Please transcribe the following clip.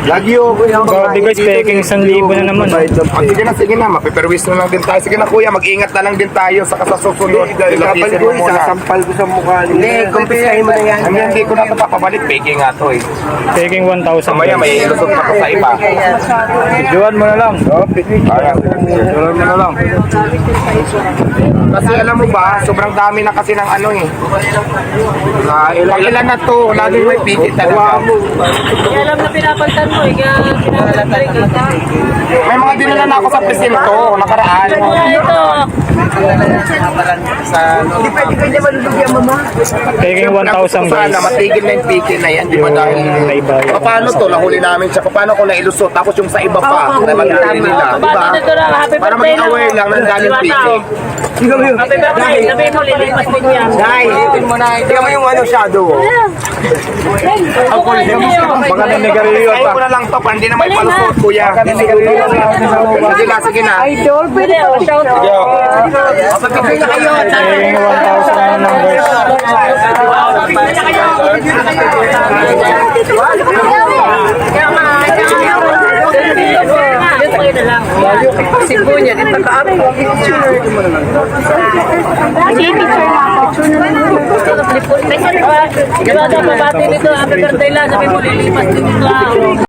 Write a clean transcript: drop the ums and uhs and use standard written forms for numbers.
Lagi o kuya. Grabe guys, peking 1,000 na naman. Sige na, mapiperwis na lang din tayo. Sige na kuya, mag-ingat na lang din tayo sa kasasusunod. Kapal ko, sasampal ko sa mukha. Hindi, kumpisahin mo na yan. Hindi ko na ito papabalik, peking nga to eh. Peking 1,000. Mamaya may ilusot pa ko sa iba. Videoan mo na lang. Videoan mo na lang. Kasi alam mo ba, sobrang dami na kasi ng ano eh. Ilan na to, lagi may pigit talaga. Kaya alam na pinapalitan mo eh, kaya pinapalitan pa rin kita. May mga dinala na ako sa presinto, nakaraan. Ito, Hindi pwede kayo malulugyan, mama. Peking 1,000 guys. Sana matigil na yung pigil na yan, di ba dahil? Naibayan. Paano to, nahuli namin siya, paano ko nailusot, tapos yung sa iba pa, na magkakali nila, di ba? bata nito lang, happy Para birthday maging aware lang ng daming pigil. Tingnan mo yun. Happy birthday, sabihin mo, lilipas din yan. Tingnan mo yung ano, shadow. Baka nanigarilyo pa. Ko na lang to, hindi na may palusot, kuya. Sige na, sige na. Idol, pwede o, shout out. Pagkakita kayo, Peking 1,000 na naman guys. Sibo niya, ito ka-up. Sige, picture na ako. Diba, babati nito, happy birthday lang, sabi mo, lilipas din ito.